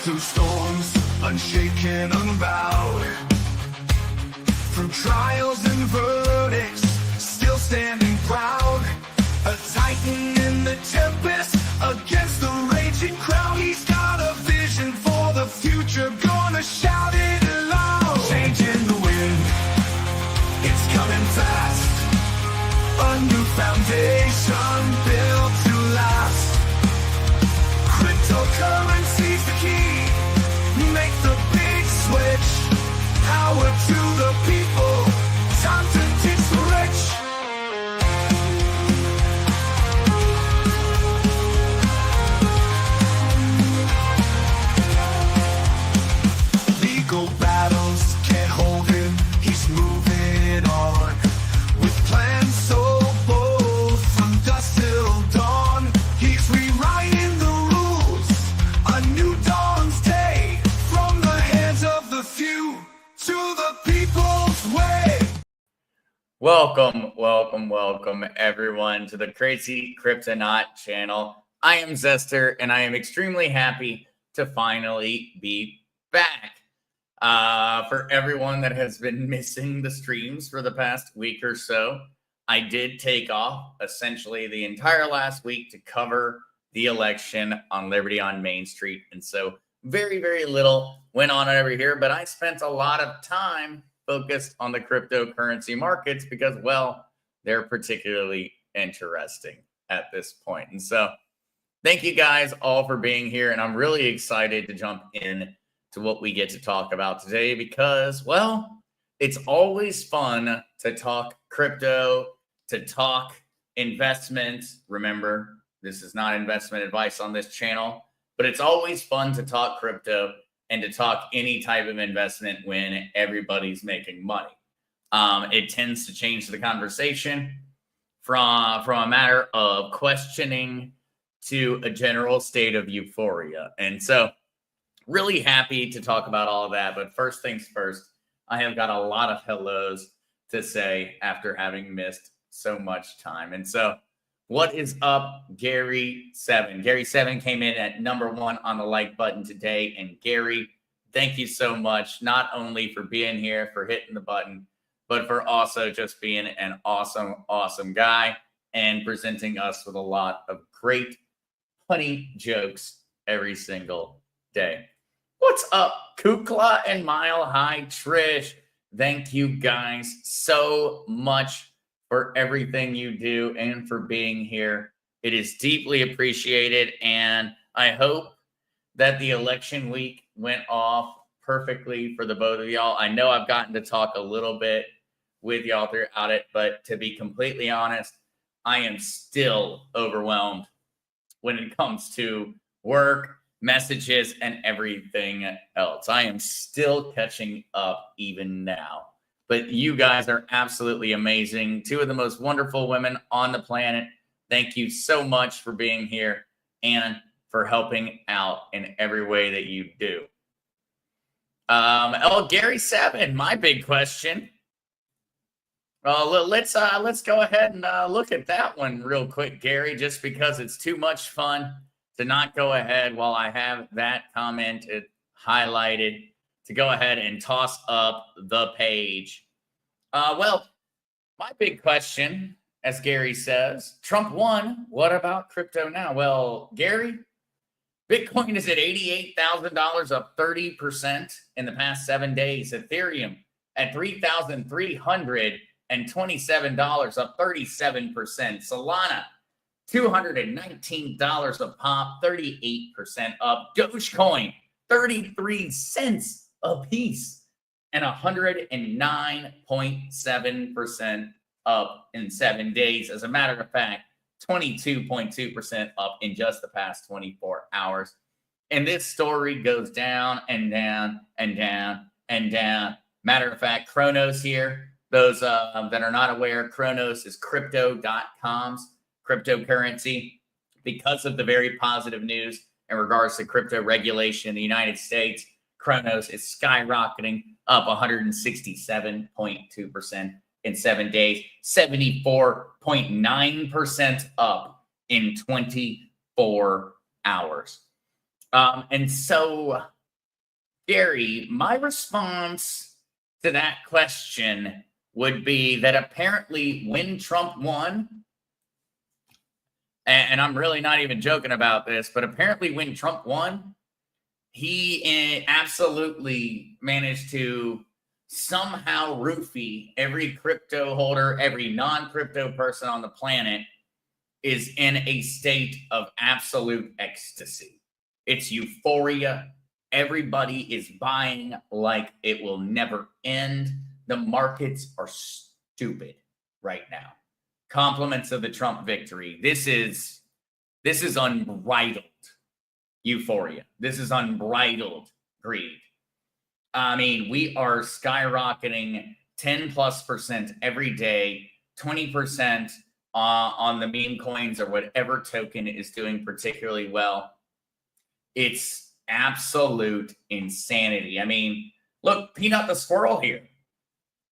Through storms, unshaken, unbowed. Through trials and verdicts, still standing proud. A titan in the tempest, against the raging crowd. He's got a vision for the future, gonna shout it aloud. Changing the wind, it's coming fast. A new foundation built to last. Cryptocurrency's the key. Make the big switch. Power to the people. Time to teach the rich. Legal battles can't hold him. He's moving on. With plans so bold, from dusk till dawn. He's rewriting the rules. A new dawn's day. From the hands of the few to the people's way. Welcome, everyone, to the Crazy Kryptonaut channel. I am Zester, and I am extremely happy to finally be back. For everyone that has been missing the streams for the past week or so, I did take off essentially the entire last week to cover the election on Liberty on Main Street. And so very, very little went on over here, but I spent a lot of time focused on the cryptocurrency markets because, well, they're particularly interesting at this point. And so thank you guys all for being here. And I'm really excited to jump in to what we get to talk about today because, well, it's always fun to talk crypto, to talk investments. Remember, this is not investment advice on this channel, but it's always fun to talk crypto and to talk any type of investment when everybody's making money. It tends to change the conversation from a matter of questioning to a general state of euphoria. And so really happy to talk about all of that. But first things first, I have got a lot of hellos to say after having missed so much time. And so what is up, Gary 7? Gary 7 came in at #1 on the like button today. And Gary, thank you so much, not only for being here, for hitting the button, but for also just being an awesome guy and presenting us with a lot of great funny jokes every single day. What's up, Kukla and Mile High Trish? Thank you guys so much for everything you do and for being here. It is deeply appreciated, and I hope that the election week went off perfectly for the both of y'all. I know I've gotten to talk a little bit with y'all throughout it, but to be completely honest, I am still overwhelmed when it comes to work, messages, and everything else. I am still catching up even now. But you guys are absolutely amazing. Two of the most wonderful women on the planet. Thank you so much for being here and for helping out in every way that you do. Gary 7, my big question. Let's go ahead and look at that one real quick, Gary, just because it's too much fun to not go ahead while I have that comment highlighted to go ahead and toss up the page. Well, my big question, as Gary says, Trump won. What about crypto now? Well, Gary, Bitcoin is at $88,000, up 30% in the past 7 days. Ethereum at $3,327, up 37%. Solana, $219 a pop, 38% up. Dogecoin, 33 cents a piece, and 109.7% up in 7 days. As a matter of fact, 22.2% up in just the past 24 hours. And this story goes down and down and down and down. Matter of fact, Kronos here, those that are not aware, Kronos is crypto.com's cryptocurrency. Because of the very positive news in regards to crypto regulation in the United States, Kronos is skyrocketing up 167.2% in 7 days, 74.9% up in 24 hours. And so Gary, my response to that question would be that apparently when Trump won, and I'm really not even joking about this, but apparently when Trump won, he absolutely managed to somehow roofie every crypto holder, every non-crypto person on the planet is in a state of absolute ecstasy. It's euphoria. Everybody is buying like it will never end. The markets are stupid right now. Compliments of the Trump victory. This is unbridled euphoria. This is unbridled greed. I mean, we are skyrocketing 10+% every day, 20% on the meme coins or whatever token is doing particularly well. It's absolute insanity. I mean, look, Peanut the Squirrel here.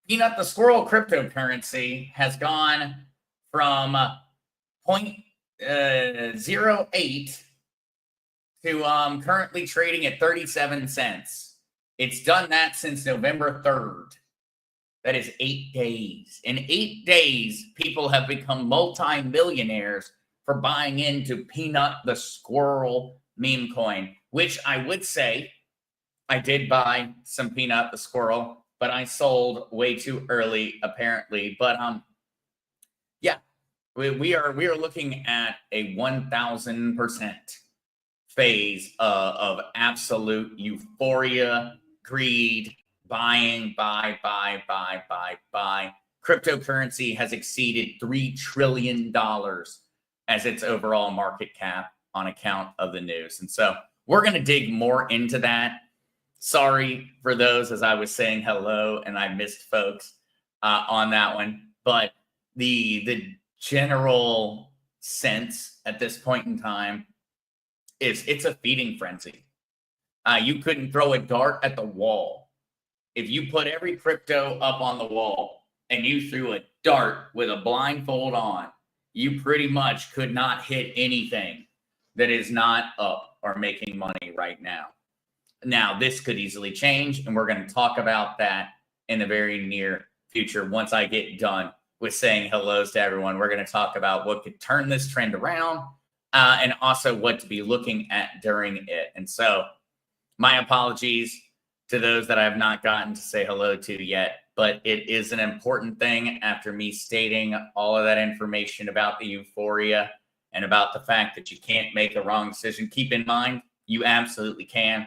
Peanut the Squirrel cryptocurrency has gone from 0.08 to currently trading at 37 cents. It's done that since November 3rd. That is 8 days. In 8 days, people have become multi-millionaires for buying into Peanut the Squirrel meme coin, which I would say I did buy some Peanut the Squirrel, but I sold way too early, apparently. But yeah, we are looking at a 1,000% phase of absolute euphoria, greed, buying, buy. Cryptocurrency has exceeded $3 trillion as its overall market cap on account of the news. And so we're going to dig more into that. Sorry for those, as I was saying hello, and I missed folks on that one. But the general sense at this point in time is it's a feeding frenzy. You couldn't throw a dart at the wall. If you put every crypto up on the wall and you threw a dart with a blindfold on, you pretty much could not hit anything that is not up or making money right now. Now, this could easily change, and we're going to talk about that in the very near future. Once I get done with saying hellos to everyone, we're going to talk about what could turn this trend around and also what to be looking at during it. And so my apologies to those that I have not gotten to say hello to yet, but it is an important thing after me stating all of that information about the euphoria and about the fact that you can't make a wrong decision. Keep in mind, you absolutely can,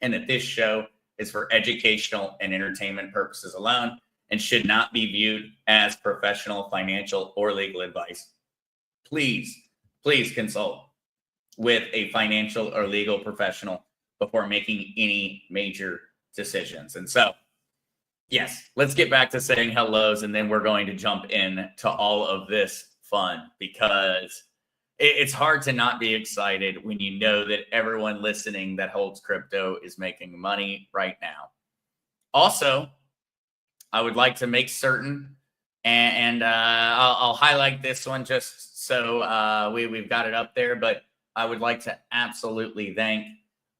and that this show is for educational and entertainment purposes alone and should not be viewed as professional, financial, or legal advice. Please consult with a financial or legal professional before making any major decisions. And so, yes, let's get back to saying hellos, and then we're going to jump in to all of this fun, because it's hard to not be excited when you know that everyone listening that holds crypto is making money right now. Also, I would like to make certain, and I'll highlight this one just so we've got it up there, but I would like to absolutely thank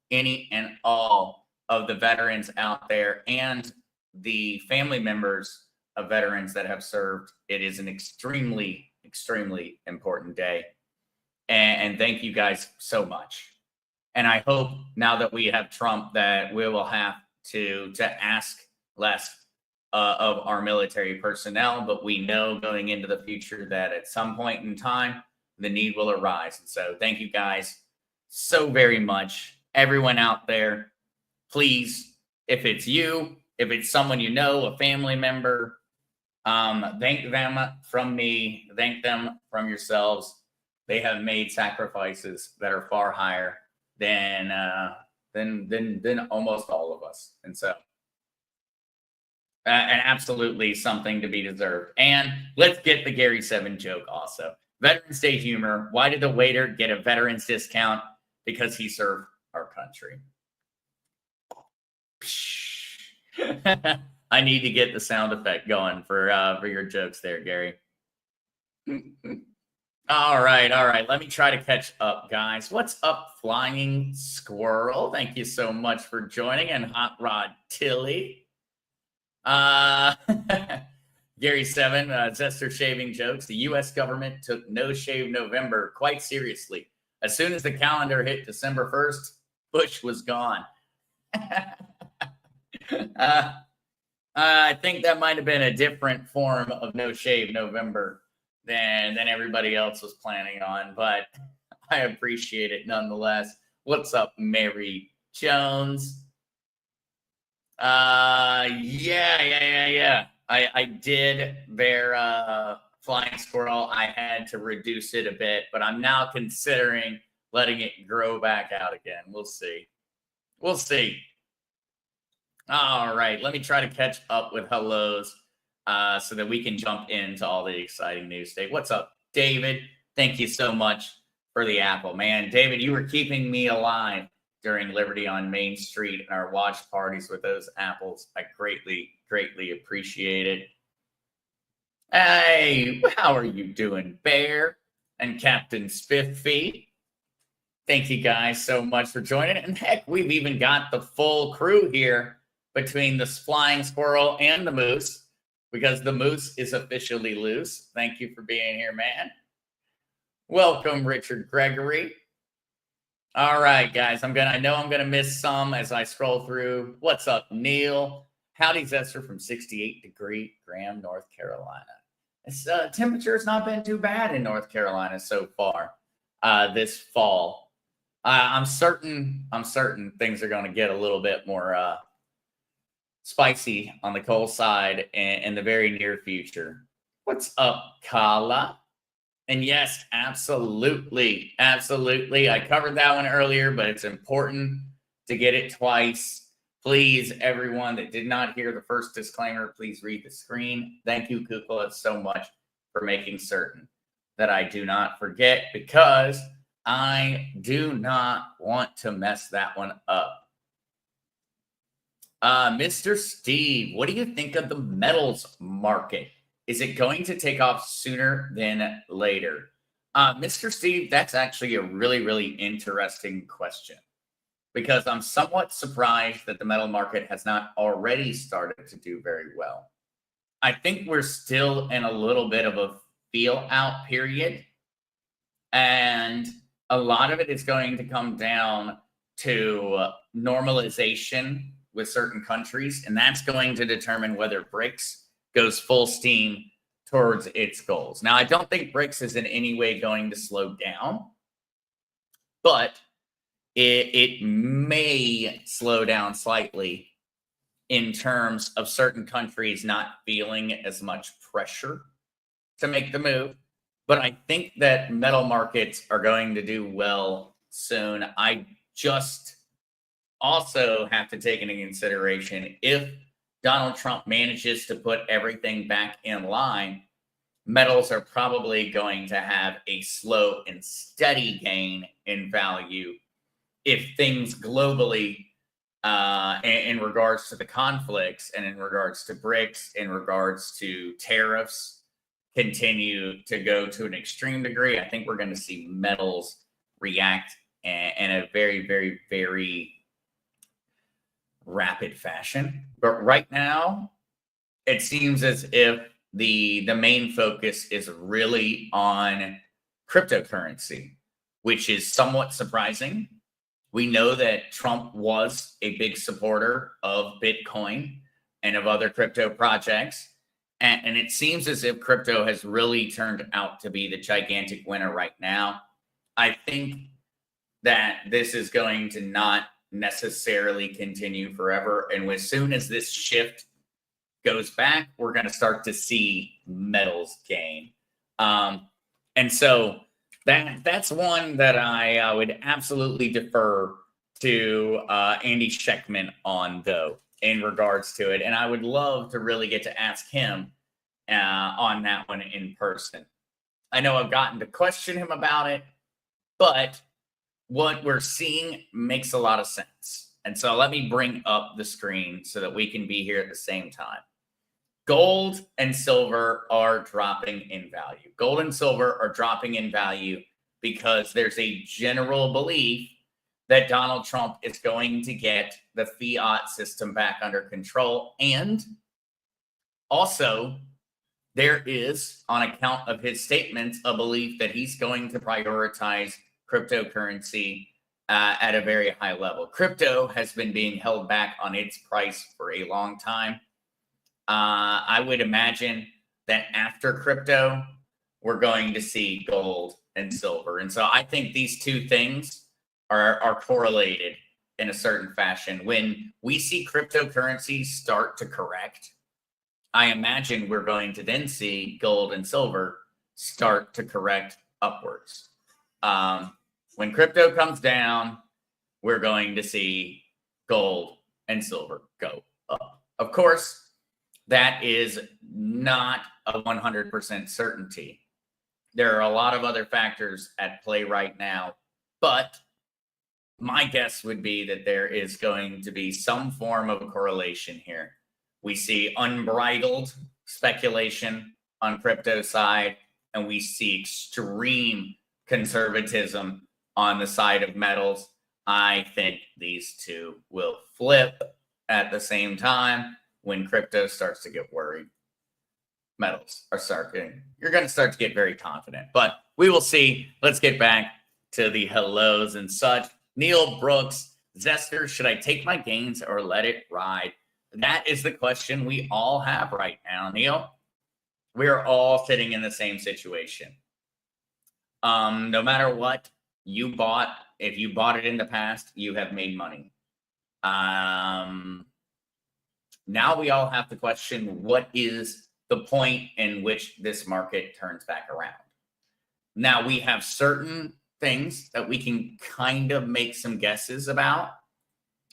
any and all of the veterans out there and the family members of veterans that have served. It is an extremely important day. And thank you guys so much. And I hope now that we have Trump that we will have to ask less of our military personnel, but we know going into the future that at some point in time, the need will arise. And so thank you guys so very much. Everyone out there, please, if it's you, if it's someone you know, a family member, thank them from me, thank them from yourselves. They have made sacrifices that are far higher than almost all of us. And so, and absolutely something to be deserved. And let's get the Gary 7 joke also. Veterans Day humor. Why did the waiter get a veterans discount? Because he served our country. I need to get the sound effect going for your jokes there, Gary. All right, all right. Let me try to catch up, guys. What's up, Flying Squirrel? Thank you so much for joining, and Hot Rod Tilly. Uh, Gary Seven, Zester shaving jokes. The U.S. government took No Shave November quite seriously. As soon as the calendar hit December 1st, Bush was gone. I think that might have been a different form of No Shave November than everybody else was planning on, but I appreciate it nonetheless. What's up, Mary Jones? Yeah. I did bear Flying Squirrel. I had to reduce it a bit, but I'm now considering letting it grow back out again. We'll see. We'll see. All right, let me try to catch up with hellos so that we can jump into all the exciting news today. What's up, David? Thank you so much for the apple, man. David, you were keeping me alive during Liberty on Main Street and our watch parties with those apples. I greatly appreciate it. Hey, how are you doing, Bear and Captain Spiffy? Thank you guys so much for joining. And heck, we've even got the full crew here between the Flying Squirrel and the Moose, because the Moose is officially loose. Thank you for being here, man. Welcome, Richard Gregory. All right, guys. I know I'm gonna miss some as I scroll through. What's up, Neil? Howdy, Zester from 68-degree Graham, North Carolina. It's temperature has not been too bad in North Carolina so far this fall. I'm certain things are going to get a little bit more spicy on the cold side in the very near future. What's up, Kala? And yes, absolutely. I covered that one earlier, but it's important to get it twice. Please, everyone that did not hear the first disclaimer, please read the screen. Thank you, Kukla, so much for making certain that I do not forget, because I do not want to mess that one up. Mr. Steve, what do you think of the metals market? Is it going to take off sooner than later? Mr. Steve, that's actually a really interesting question, because I'm somewhat surprised that the metal market has not already started to do very well. I think we're still in a little bit of a feel out period, and a lot of it is going to come down to normalization with certain countries, and that's going to determine whether BRICS goes full steam towards its goals. Now, I don't think BRICS is in any way going to slow down, but it may slow down slightly in terms of certain countries not feeling as much pressure to make the move. But I think that metal markets are going to do well soon. I just also have to take into consideration, if Donald Trump manages to put everything back in line, metals are probably going to have a slow and steady gain in value if things globally, in regards to the conflicts and in regards to BRICS, in regards to tariffs, continue to go to an extreme degree. I think we're going to see metals react in a very rapid fashion. But right now, it seems as if the main focus is really on cryptocurrency, which is somewhat surprising. We know that Trump was a big supporter of Bitcoin and of other crypto projects. And it seems as if crypto has really turned out to be the gigantic winner right now. I think that this is going to not necessarily continue forever. And as soon as this shift goes back, we're going to start to see metals gain. And so that's one that I would absolutely defer to Andy Scheckman on, though, in regards to it. And I would love to really get to ask him on that one in person. I know I've gotten to question him about it, but what we're seeing makes a lot of sense. And so let me bring up the screen so that we can be here at the same time. gold and silver are dropping in value. Gold and silver are dropping in value because there's a general belief that Donald Trump is going to get the fiat system back under control. And also, there is, on account of his statements, a belief that he's going to prioritize cryptocurrency at a very high level. Crypto has been being held back on its price for a long time. I would imagine that after crypto, we're going to see gold and silver. And so I think these two things are correlated in a certain fashion. When we see cryptocurrencies start to correct, I imagine we're going to then see gold and silver start to correct upwards. When crypto comes down, we're going to see gold and silver go up. Of course, that is not a 100% certainty. There are a lot of other factors at play right now, but my guess would be that there is going to be some form of a correlation here. We see unbridled speculation on crypto side, and we see extreme conservatism on the side of metals. I think these two will flip at the same time. When crypto starts to get worried, metals are you're going to start to get very confident, but we will see. Let's get back to the hellos and such. Neil Brooks, Zester, should I take my gains or let it ride? That is the question we all have right now, Neil. We're all sitting in the same situation. No matter what you bought, if you bought it in the past, you have made money. Now we all have to question, what is the point in which this market turns back around? Now we have certain things that we can kind of make some guesses about.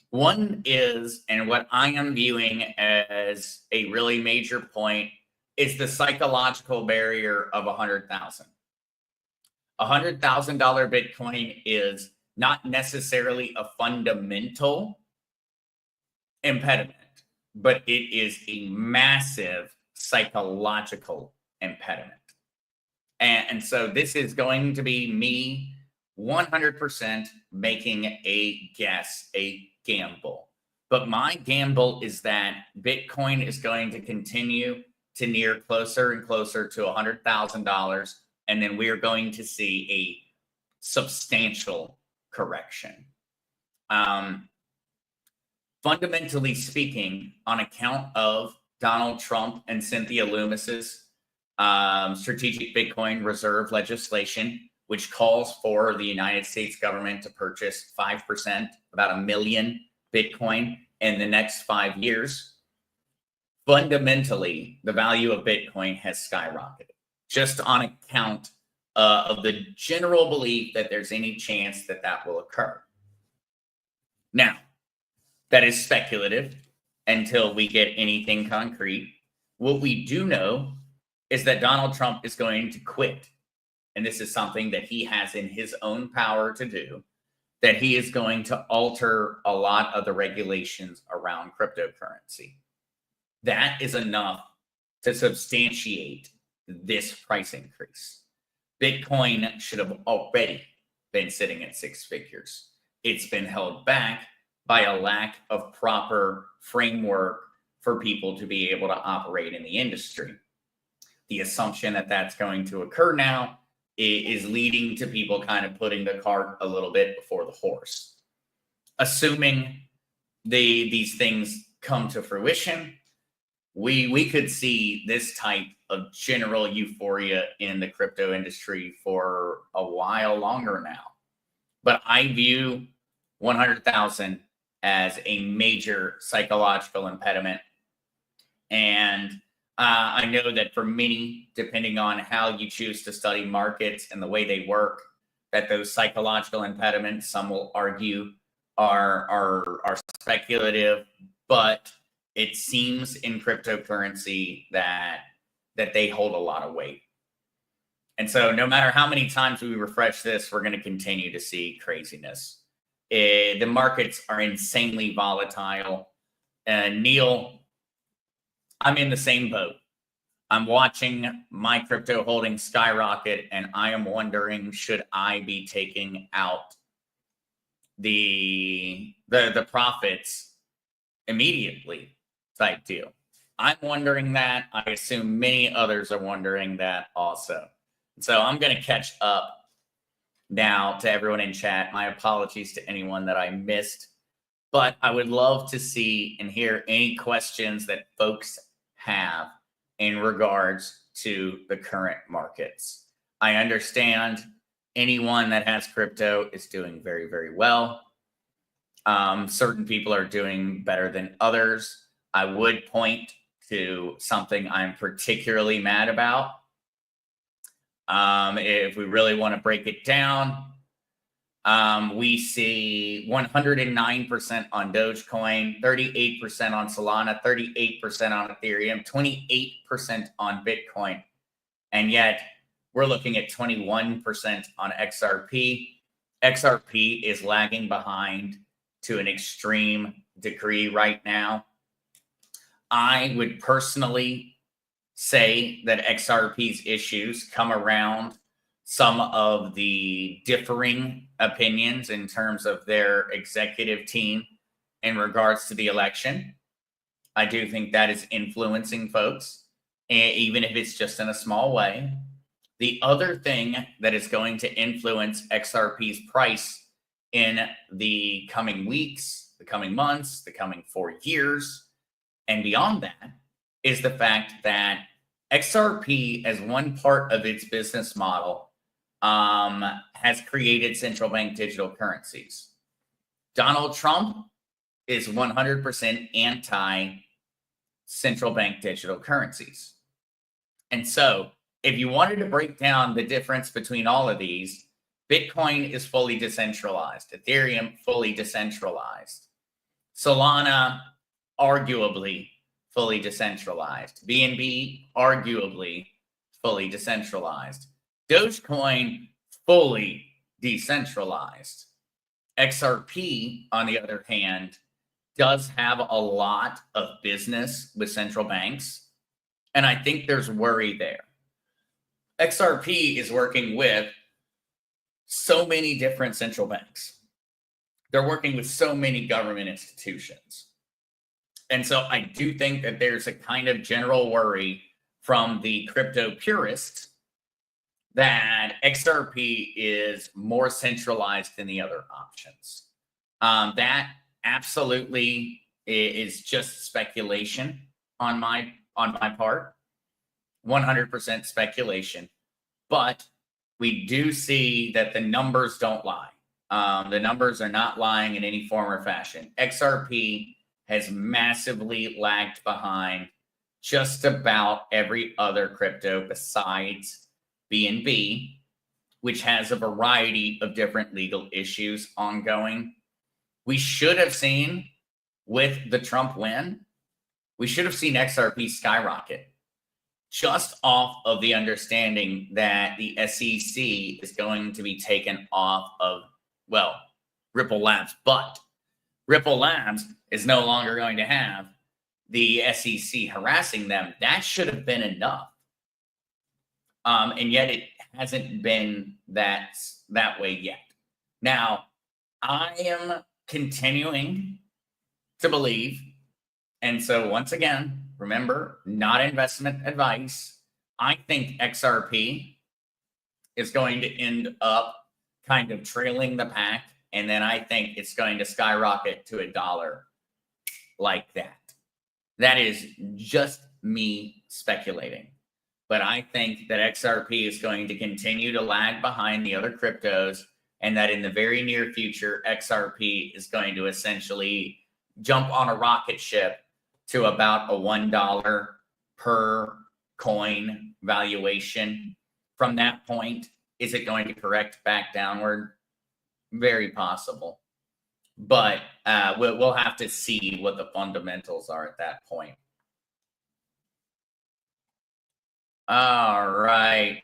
One is, and what I am viewing as a really major point, is the psychological barrier of 100,000. $100,000 Bitcoin is not necessarily a fundamental impediment, but it is a massive psychological impediment. And so this is going to be me 100% making a guess, a gamble. But my gamble is that Bitcoin is going to continue to near closer and closer to $100,000, and then we are going to see a substantial correction. Fundamentally speaking, on account of Donald Trump and Cynthia Loomis's strategic Bitcoin reserve legislation, which calls for the United States government to purchase 5%, about 1 million Bitcoin in the next 5 years, fundamentally, the value of Bitcoin has skyrocketed just on account of the general belief that there's any chance that that will occur. Now, that is speculative until we get anything concrete. What we do know is that Donald Trump is going to quit. And this is something that he has in his own power to do, that he is going to alter a lot of the regulations around cryptocurrency. That is enough to substantiate this price increase. Bitcoin should have already been sitting at 6 figures. It's been held back by a lack of proper framework for people to be able to operate in the industry. The assumption that that's going to occur now is leading to people kind of putting the cart a little bit before the horse. Assuming these things come to fruition, we could see this type of general euphoria in the crypto industry for a while longer now. But I view 100,000 as a major psychological impediment. And I know that for many, depending on how you choose to study markets and the way they work, that those psychological impediments, some will argue, are speculative, but it seems in cryptocurrency that they hold a lot of weight. And so no matter how many times we refresh this, we're going to continue to see craziness. The markets are insanely volatile. Neil, I'm in the same boat. I'm watching my crypto holdings skyrocket, and I am wondering, should I be taking out the profits immediately type deal? I'm wondering that. I assume many others are wondering that also. So I'm going to catch up now to everyone in chat. My apologies to anyone that I missed, but I would love to see and hear any questions that folks have in regards to the current markets. I understand anyone that has crypto is doing very, very well. Certain people are doing better than others. I would point to something I'm particularly mad about. If we really want to break it down, we see 109% on Dogecoin, 38% on Solana, 38% on Ethereum, 28% on Bitcoin. And yet we're looking at 21% on XRP. XRP is lagging behind to an extreme degree right now. I would personally say that XRP's issues come around some of the differing opinions in terms of their executive team in regards to the election. I do think that is influencing folks, even if it's just in a small way. The other thing that is going to influence XRP's price in the coming weeks, the coming months, the coming 4 years, and beyond that is the fact that XRP, as one part of its business model, has created central bank digital currencies. Donald Trump is 100% anti central bank digital currencies. And so if you wanted to break down the difference between all of these, Bitcoin is fully decentralized, Ethereum fully decentralized, Solana arguably fully decentralized, BNB arguably fully decentralized, Dogecoin fully decentralized. XRP, on the other hand, does have a lot of business with central banks, and I think there's worry there. XRP is working with so many different central banks. They're working with so many government institutions. And so I do think that there's a kind of general worry from the crypto purists that XRP is more centralized than the other options. That absolutely is just speculation on my part. 100% speculation, but we do see that the numbers don't lie. The numbers are not lying in any form or fashion. XRP has massively lagged behind just about every other crypto besides BNB, which has a variety of different legal issues ongoing. We should have seen, with the Trump win, we should have seen XRP skyrocket just off of the understanding that the SEC is going to be taken off of, well, Ripple Labs. But Ripple Labs is no longer going to have the SEC harassing them. That should have been enough. And yet it hasn't been that way yet. Now, I am continuing to believe, and so once again, remember, not investment advice. I think XRP is going to end up kind of trailing the pack, and then I think it's going to skyrocket to $1 like that. That is just me speculating. But I think that XRP is going to continue to lag behind the other cryptos, and that in the very near future, XRP is going to essentially jump on a rocket ship to about a $1 per coin valuation. From that point, is it going to correct back downward? Very possible. But we'll have to see what the fundamentals are at that point. All right.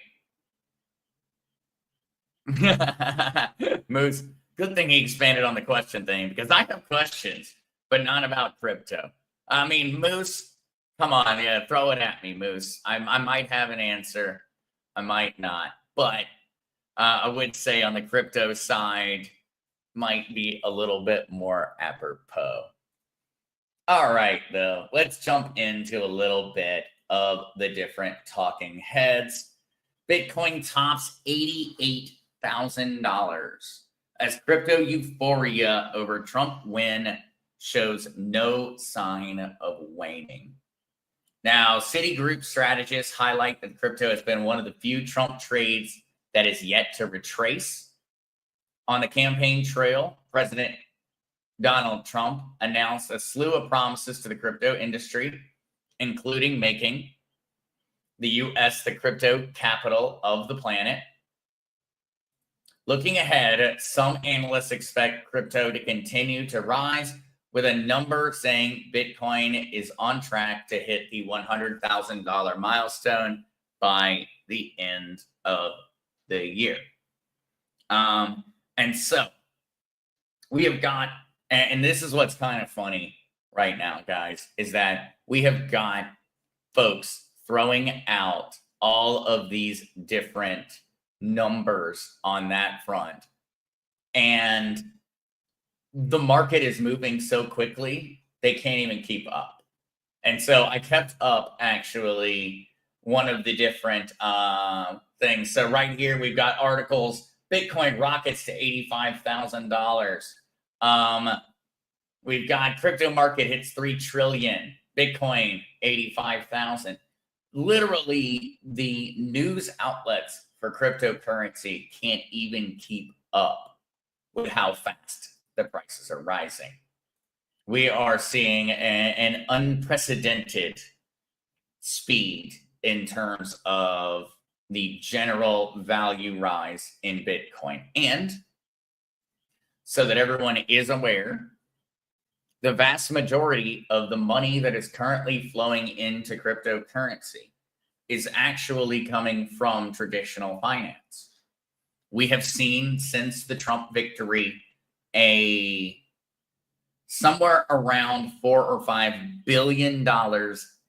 Moose, good thing he expanded on the question thing, because I have questions, but not about crypto. I mean, Moose, Come on, yeah, throw it at me, Moose. I might have an answer. I might not. But I would say on the crypto side, might be a little bit more apropos. All right, though, let's jump into a little bit of the different talking heads. Bitcoin tops $88,000 as crypto euphoria over Trump win shows no sign of waning. Now, Citigroup strategists highlight that crypto has been one of the few Trump trades that is yet to retrace. On the campaign trail, President Donald Trump announced a slew of promises to the crypto industry, including making the US the crypto capital of the planet. Looking ahead, some analysts expect crypto to continue to rise, with a number saying Bitcoin is on track to hit the $100,000 milestone by the end of the year. And so we have got, and this is what's kind of funny right now, guys, is that we have got folks throwing out all of these different numbers on that front. And the market is moving so quickly, they can't even keep up. And so I kept up actually one of the different things. So right here, we've got articles, Bitcoin rockets to $85,000. We've got crypto market hits 3 trillion, Bitcoin 85,000. Literally, the news outlets for cryptocurrency can't even keep up with how fast the prices are rising. We are seeing an unprecedented speed in terms of the general value rise in Bitcoin. And so that everyone is aware, the vast majority of the money that is currently flowing into cryptocurrency is actually coming from traditional finance. We have seen since the Trump victory somewhere around $4 or $5 billion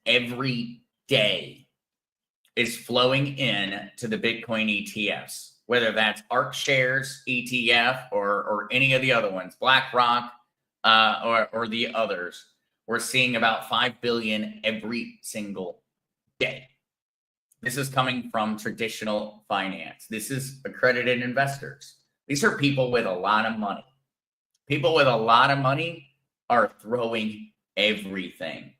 every day is flowing in to the Bitcoin ETFs, whether that's ARK Shares ETF or any of the other ones, BlackRock or the others. We're seeing about 5 billion every single day. This is coming from traditional finance. This is accredited investors. These are people with a lot of money. People with a lot of money are throwing everything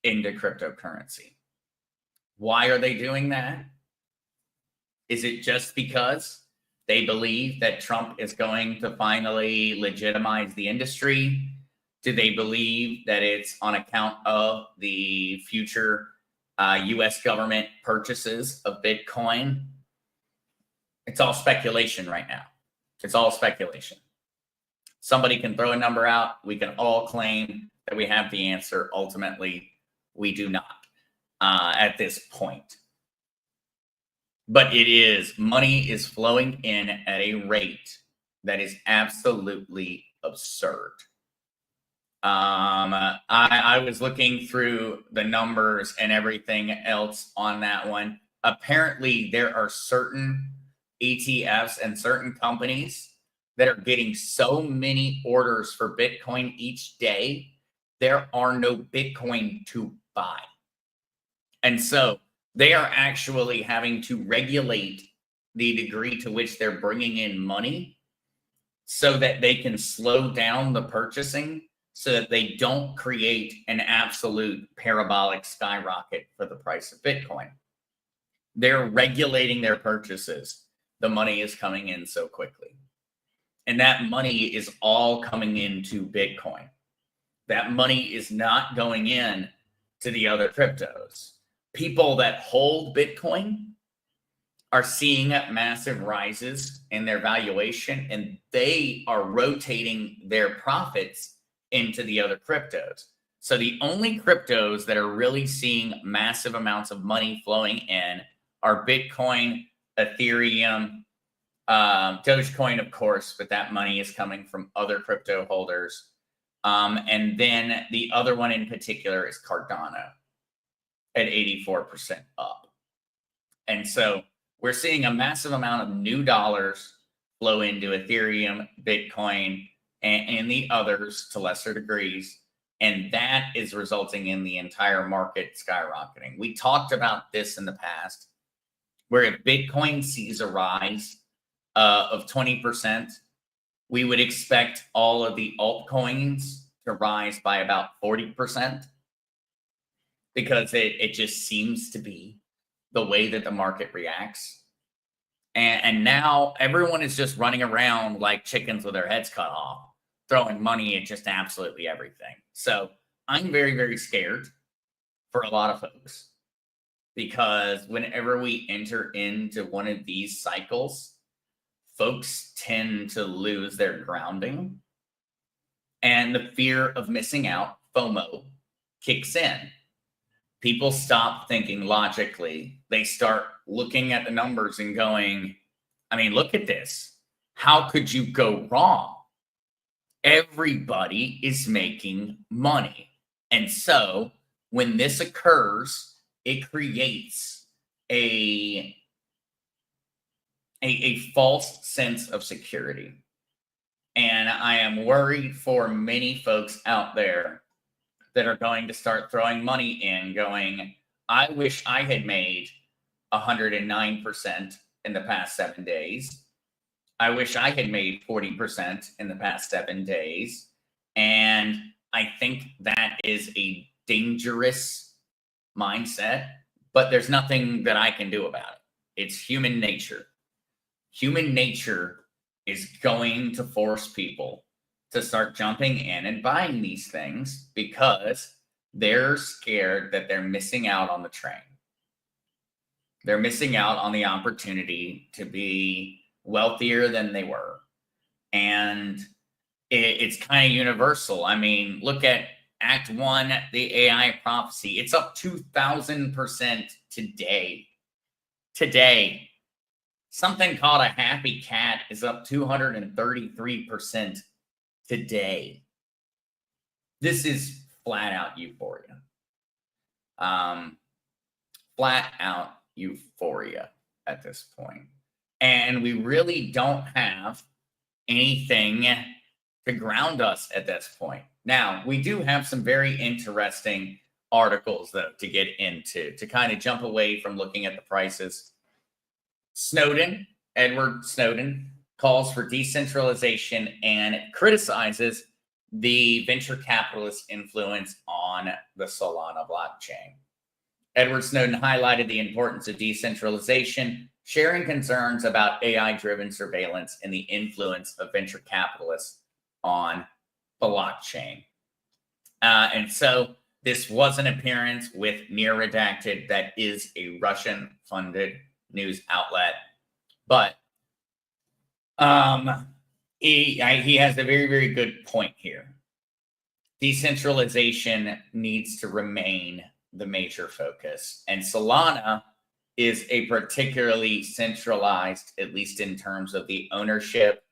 into cryptocurrency. Why are they doing that? Is it just because they believe that Trump is going to finally legitimize the industry? Do they believe that it's on account of the future US government purchases of Bitcoin? It's all speculation right now. It's all speculation. Somebody can throw a number out. We can all claim that we have the answer. Ultimately, we do not at this point. But money is flowing in at a rate that is absolutely absurd. I was looking through the numbers and everything else on that one. Apparently, there are certain ETFs and certain companies that are getting so many orders for Bitcoin each day, there are no Bitcoin to buy. And so they are actually having to regulate the degree to which they're bringing in money so that they can slow down the purchasing so that they don't create an absolute parabolic skyrocket for the price of Bitcoin. They're regulating their purchases. The money is coming in so quickly. And that money is all coming into Bitcoin. That money is not going in to the other cryptos. People that hold Bitcoin are seeing massive rises in their valuation, and they are rotating their profits into the other cryptos. So the only cryptos that are really seeing massive amounts of money flowing in are Bitcoin, Ethereum, Dogecoin, of course, but that money is coming from other crypto holders. And then the other one in particular is Cardano. at 84% up. And so we're seeing a massive amount of new dollars flow into Ethereum, Bitcoin, and the others to lesser degrees. And that is resulting in the entire market skyrocketing. We talked about this in the past, where if Bitcoin sees a rise of 20%, we would expect all of the altcoins to rise by about 40%, because it just seems to be the way that the market reacts. And now everyone is just running around like chickens with their heads cut off, throwing money at just absolutely everything. So I'm very, very scared for a lot of folks, because whenever we enter into one of these cycles, folks tend to lose their grounding, and the fear of missing out, FOMO, kicks in. People stop thinking logically. They start looking at the numbers and going, I mean, look at this. How could you go wrong? Everybody is making money. And so when this occurs, it creates a false sense of security. And I am worried for many folks out there that are going to start throwing money in, going, I wish I had made 109% in the past 7 days. I wish I had made 40% in the past 7 days. And I think that is a dangerous mindset, but there's nothing that I can do about it. It's human nature. Human nature is going to force people to start jumping in and buying these things, because they're scared that they're missing out on the train. They're missing out on the opportunity to be wealthier than they were. And it's kind of universal. I mean, look at Act 1, the AI prophecy. It's up 2,000% today. Today. Something called a happy cat is up 233% today. This is flat out euphoria. Flat out euphoria at this point. And we really don't have anything to ground us at this point. Now, we do have some very interesting articles, though, to get into, to kind of jump away from looking at the prices. Edward Snowden, calls for decentralization and criticizes the venture capitalist influence on the Solana blockchain. Edward Snowden highlighted the importance of decentralization, sharing concerns about AI-driven surveillance and the influence of venture capitalists on blockchain. And so this was an appearance with Near Redacted, that is a Russian-funded news outlet. But he has a very, very good point here. Decentralization needs to remain the major focus. And Solana is a particularly centralized, at least in terms of the ownership,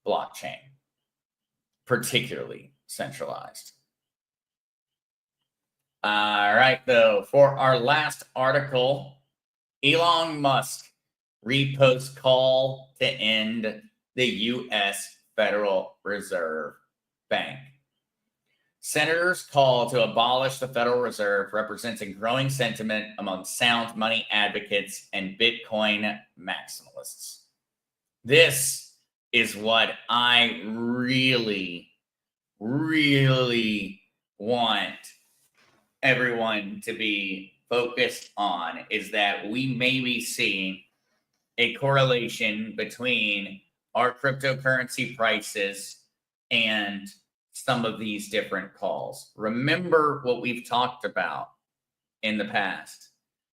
blockchain. Particularly centralized. All right, though, for our last article, Elon Musk reposts call to end the U.S. Federal Reserve Bank. Senators' call to abolish the Federal Reserve represents a growing sentiment among sound money advocates and Bitcoin maximalists. This is what I really, really want everyone to be focused on, is that we may be seeing a correlation between our cryptocurrency prices and some of these different calls. Remember what we've talked about in the past.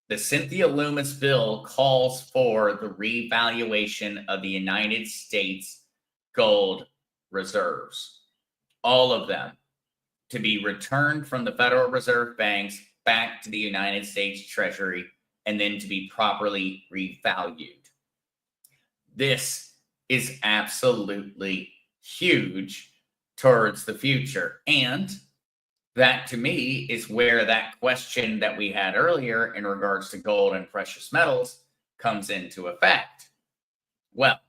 The Cynthia Lummis bill calls for the revaluation of the United States gold reserves, all of them, to be returned from the Federal Reserve banks back to the United States Treasury, and then to be properly revalued. This is absolutely huge towards the future. And That to me is where that question that we had earlier in regards to gold and precious metals comes into effect. Well,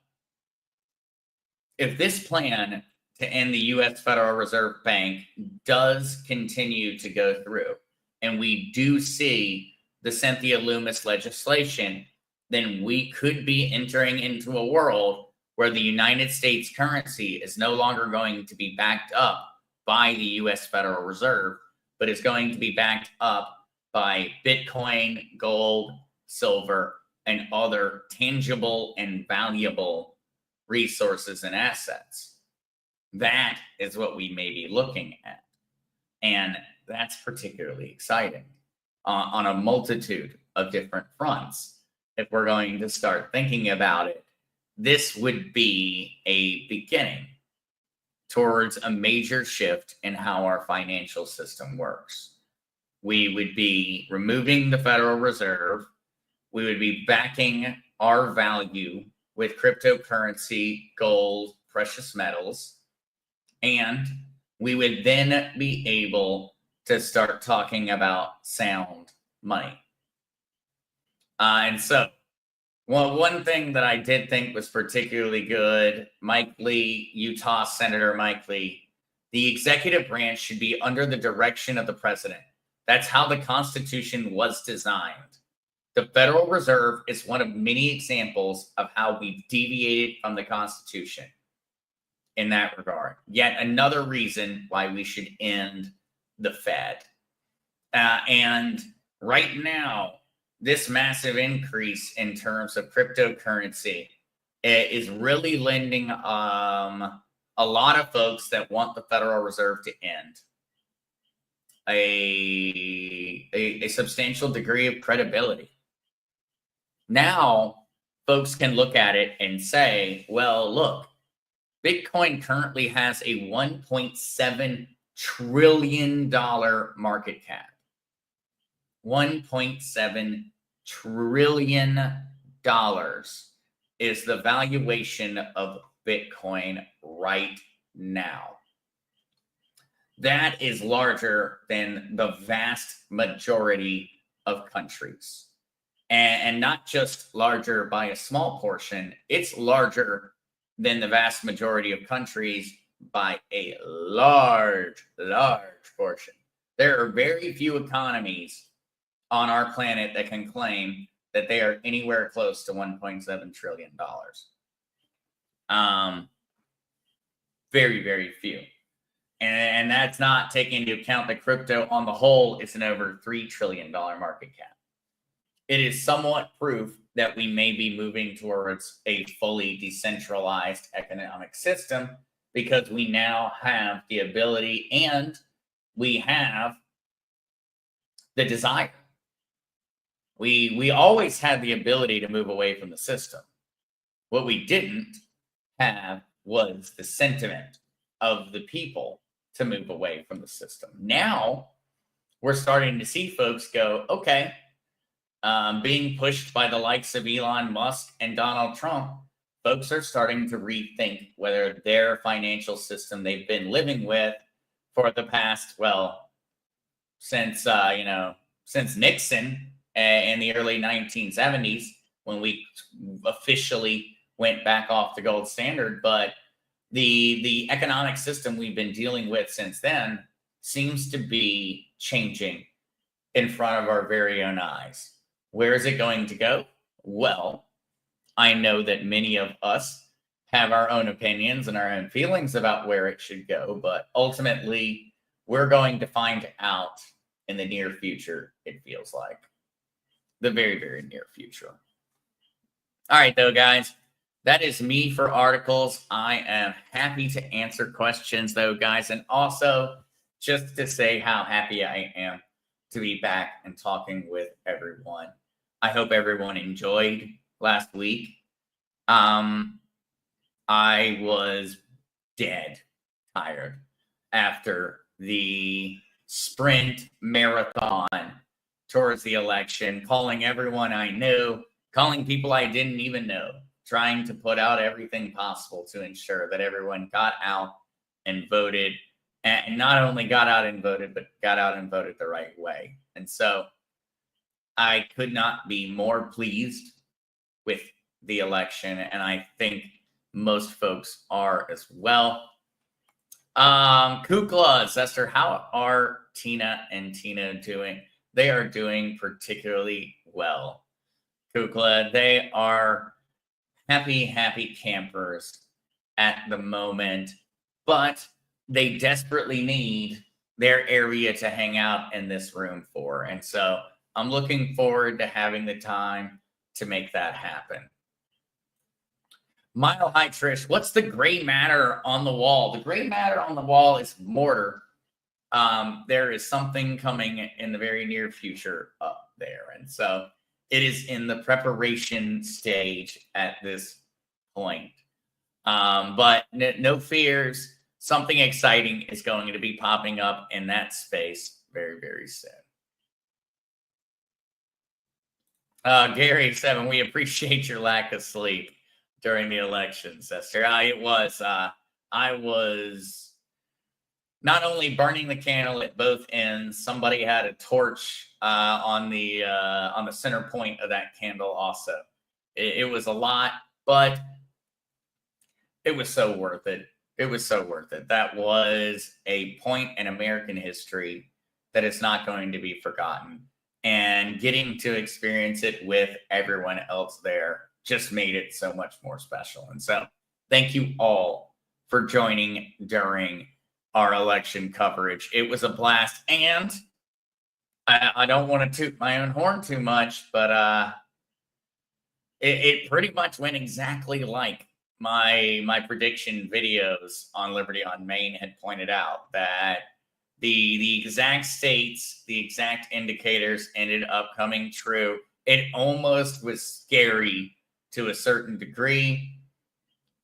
if this plan to end the US Federal Reserve Bank does continue to go through, and we do see the Cynthia Loomis legislation, then we could be entering into a world where the United States currency is no longer going to be backed up by the US Federal Reserve, but is going to be backed up by Bitcoin, gold, silver, and other tangible and valuable resources and assets. That is what we may be looking at. And that's particularly exciting on a multitude of different fronts. If we're going to start thinking about it, this would be a beginning towards a major shift in how our financial system works. We would be removing the Federal Reserve. We would be backing our value with cryptocurrency, gold, precious metals, and we would then be able to start talking about sound money. And so, well, one thing that I did think was particularly good, Mike Lee, Utah Senator Mike Lee, the executive branch should be under the direction of the president. That's how the Constitution was designed. The Federal Reserve is one of many examples of how we've deviated from the Constitution in that regard. Yet another reason why we should end the Fed. And right now, this massive increase in terms of cryptocurrency is really lending a lot of folks that want the Federal Reserve to end a substantial degree of credibility. Now, folks can look at it and say, well, look, Bitcoin currently has a $1.7 trillion market cap. $1.7 trillion is the valuation of Bitcoin right now. That is larger than the vast majority of countries. And not just larger by a small portion, it's larger than the vast majority of countries by a large portion. There are very few economies on our planet that can claim that they are anywhere close to $1.7 trillion. Very, very few. And that's not taking into account that crypto on the whole is an over $3 trillion market cap. It is somewhat proof that we may be moving towards a fully decentralized economic system because we now have the ability and we have the desire. We always had the ability to move away from the system. What we didn't have was the sentiment of the people to move away from the system. Now we're starting to see folks go, okay, being pushed by the likes of Elon Musk and Donald Trump, folks are starting to rethink whether their financial system they've been living with for the past, well, since Nixon in the early 1970s, when we officially went back off the gold standard. But the economic system we've been dealing with since then seems to be changing in front of our very own eyes. Where is it going to go? Well, I know that many of us have our own opinions and our own feelings about where it should go, but ultimately, we're going to find out in the near future, it feels like. The very, very near future. All right, though, guys. That is me for articles. I am happy to answer questions, though, guys. And also, just to say how happy I am to be back and talking with everyone. I hope everyone enjoyed last week. I was dead tired after the sprint marathon towards the election, calling everyone I knew, calling people I didn't even know, trying to put out everything possible to ensure that everyone got out and voted and not only got out and voted, but got out and voted the right way. And so I could not be more pleased with the election, and I think most folks are as well. Kukla, Zester, how are Tina and Tino doing? They are doing particularly well. Kukla, they are happy campers at the moment, but they desperately need their area to hang out in this room for. And so I'm looking forward to having the time to make that happen. Mile High Trish, what's the gray matter on the wall? The gray matter on the wall is mortar. There is something coming in the very near future up there. And so it is in the preparation stage at this point. But no fears. Something exciting is going to be popping up in that space very, very soon. Gary 7, we appreciate your lack of sleep during the election, sister. I was not only burning the candle at both ends. Somebody had a torch on the center point of that candle. Also, it was a lot, but it was so worth it. It was so worth it. That was a point in American history that is not going to be forgotten. And getting to experience it with everyone else there just made it so much more special. And so thank you all for joining during our election coverage. It was a blast. And I don't want to toot my own horn too much, but it pretty much went exactly like my prediction videos on Liberty on Main had pointed out, that the exact states, the exact indicators ended up coming true. It almost was scary to a certain degree,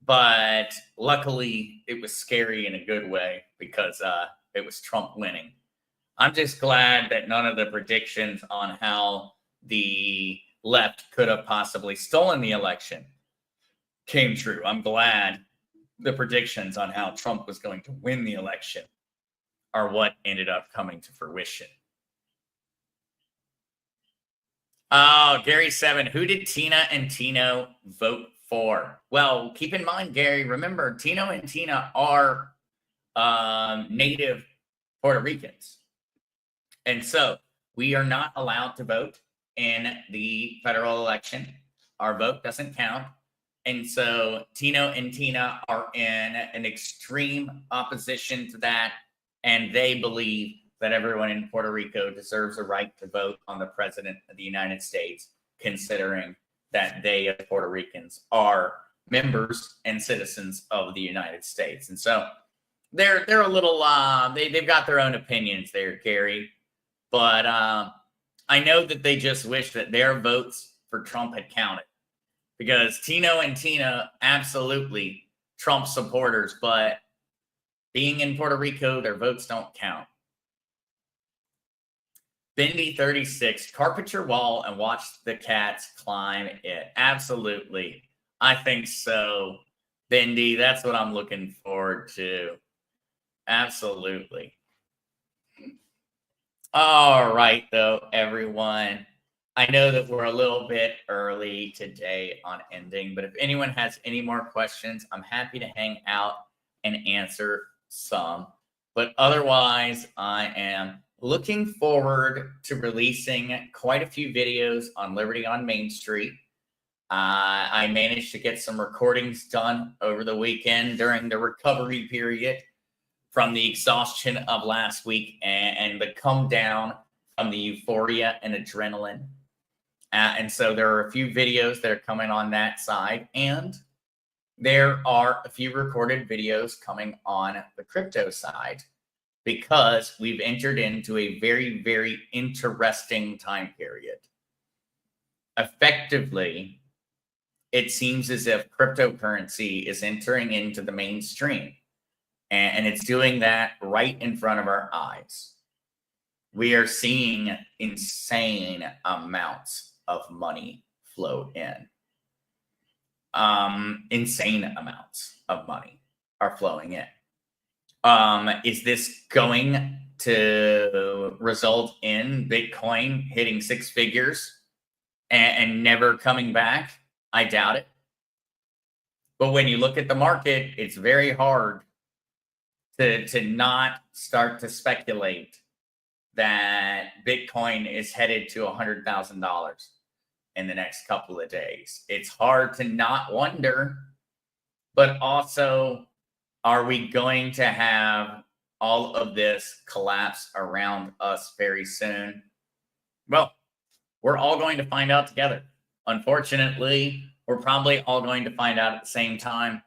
but luckily it was scary in a good way because it was Trump winning. I'm just glad that none of the predictions on how the left could have possibly stolen the election came true. I'm glad the predictions on how Trump was going to win the election are what ended up coming to fruition. Oh, Gary 7, who did Tina and Tino vote for? Well, keep in mind, Gary, remember, Tino and Tina are native Puerto Ricans. And so we are not allowed to vote in the federal election. Our vote doesn't count. And so Tino and Tina are in an extreme opposition to that. And they believe that everyone in Puerto Rico deserves a right to vote on the president of the United States, considering that they, as Puerto Ricans, are members and citizens of the United States. And so they're a little, they've got their own opinions there, Gary. But I know that they just wish that their votes for Trump had counted, because Tino and Tina, absolutely Trump supporters, but being in Puerto Rico, their votes don't count. Bendy 36, carpet your wall and watch the cats climb it. Absolutely. I think so. Bendy, that's what I'm looking forward to. Absolutely. All right, though, everyone. I know that we're a little bit early today on ending, but if anyone has any more questions, I'm happy to hang out and answer some. But otherwise, I am looking forward to releasing quite a few videos on Liberty on Main Street. I managed to get some recordings done over the weekend during the recovery period from the exhaustion of last week and the come down from the euphoria and adrenaline. And so there are a few videos that are coming on that side, and there are a few recorded videos coming on the crypto side, because we've entered into a very, very interesting time period. Effectively, it seems as if cryptocurrency is entering into the mainstream, and it's doing that right in front of our eyes. We are seeing insane amounts of money flow in. Insane amounts of money are flowing in. Is this going to result in Bitcoin hitting six figures and never coming back? I doubt it. But when you look at the market, it's very hard to not start to speculate that Bitcoin is headed to $100,000 in the next couple of days. It's hard to not wonder, but also, are we going to have all of this collapse around us very soon? Well, we're all going to find out together. Unfortunately, we're probably all going to find out at the same time.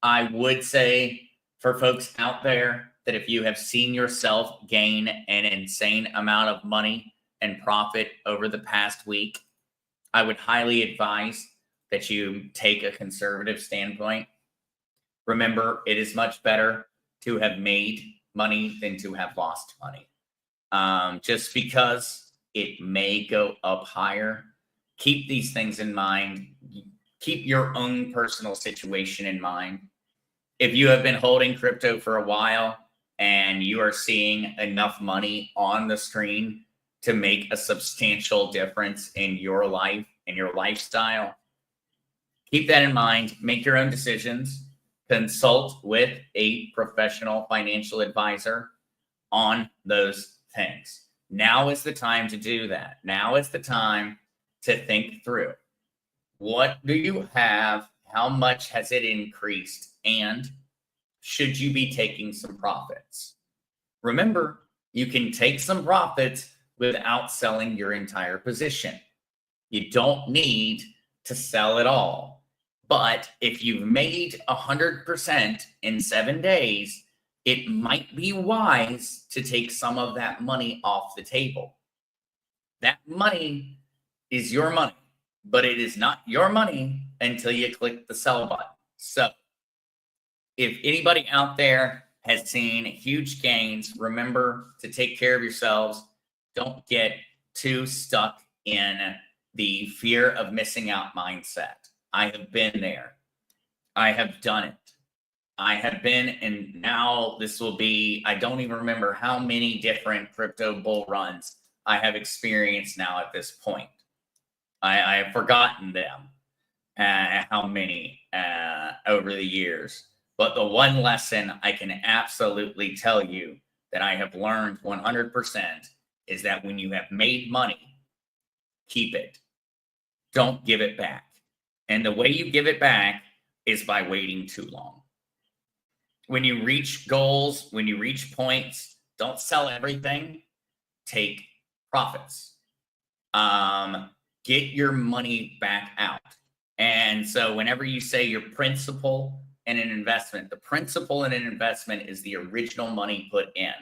I would say for folks out there that if you have seen yourself gain an insane amount of money and profit over the past week, I would highly advise that you take a conservative standpoint. Remember, it is much better to have made money than to have lost money. Just because it may go up higher, keep these things in mind. Keep your own personal situation in mind. If you have been holding crypto for a while and you are seeing enough money on the screen to make a substantial difference in your life and your lifestyle, keep that in mind. Make your own decisions. Consult with a professional financial advisor on those things. Now is the time to do that. Now is the time to think through. What do you have? How much has it increased? And should you be taking some profits? Remember, you can take some profits without selling your entire position. You don't need to sell it all. But if you've made 100% in 7 days, it might be wise to take some of that money off the table. That money is your money, but it is not your money until you click the sell button. So if anybody out there has seen huge gains, remember to take care of yourselves. Don't get too stuck in the fear of missing out mindset. I have been there. I have done it. I have been, and now this will be, I don't even remember how many different crypto bull runs I have experienced now at this point. I have forgotten them, how many over the years. But the one lesson I can absolutely tell you that I have learned 100% is that when you have made money, keep it. Don't give it back. And the way you give it back is by waiting too long. When you reach goals, when you reach points, don't sell everything. Take profits. Get your money back out. And so whenever you say your principal in an investment, the principal in an investment is the original money put in.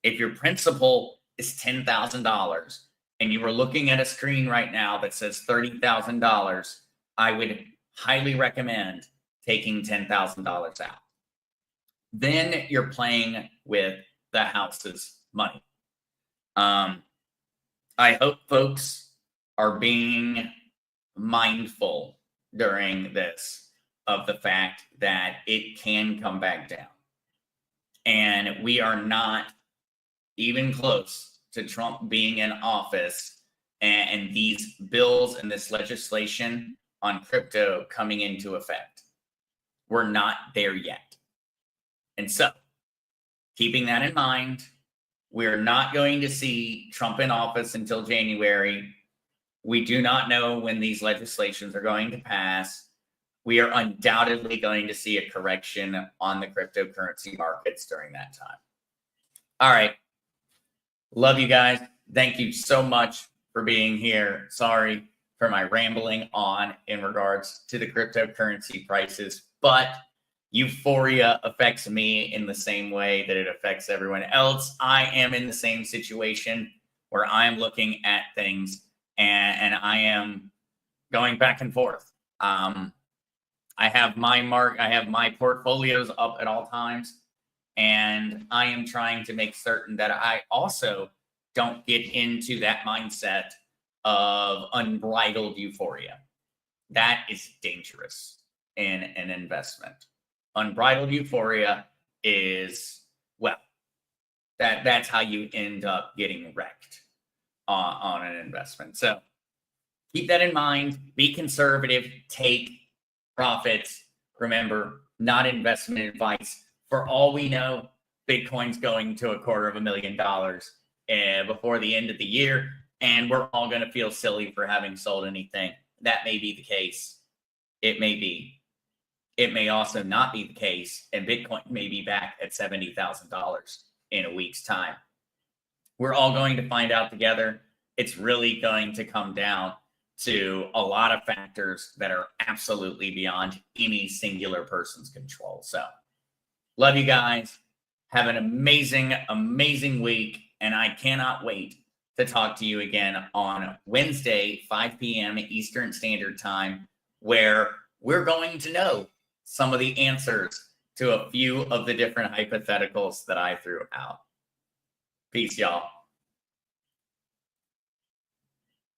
If your principal is $10,000 and you are looking at a screen right now that says $30,000, I would highly recommend taking $10,000 out. Then you're playing with the house's money. I hope folks are being mindful during this of the fact that it can come back down. And we are not even close to Trump being in office and these bills and this legislation on crypto coming into effect. We're not there yet. And so, keeping that in mind, we're not going to see Trump in office until January. We do not know when these legislations are going to pass. We are undoubtedly going to see a correction on the cryptocurrency markets during that time. All right. Love you guys. Thank you so much for being here. Sorry for my rambling on in regards to the cryptocurrency prices, but euphoria affects me in the same way that it affects everyone else. I am in the same situation where I'm looking at things and I am going back and forth. I have my portfolios up at all times, and I am trying to make certain that I also don't get into that mindset of unbridled euphoria. That is dangerous in an investment. Unbridled euphoria is, well, that's how you end up getting wrecked on an investment. So keep that in mind. Be conservative. Take profits. Remember, not investment advice. For all we know, Bitcoin's going to $250,000 before the end of the year, and we're all going to feel silly for having sold anything. That may be the case. It may be. It may also not be the case, and Bitcoin may be back at $70,000 in a week's time. We're all going to find out together. It's really going to come down to a lot of factors that are absolutely beyond any singular person's control. So, love you guys. Have an amazing, amazing week. And I cannot wait to talk to you again on Wednesday, 5 p.m. Eastern Standard Time, where we're going to know some of the answers to a few of the different hypotheticals that I threw out. Peace, y'all.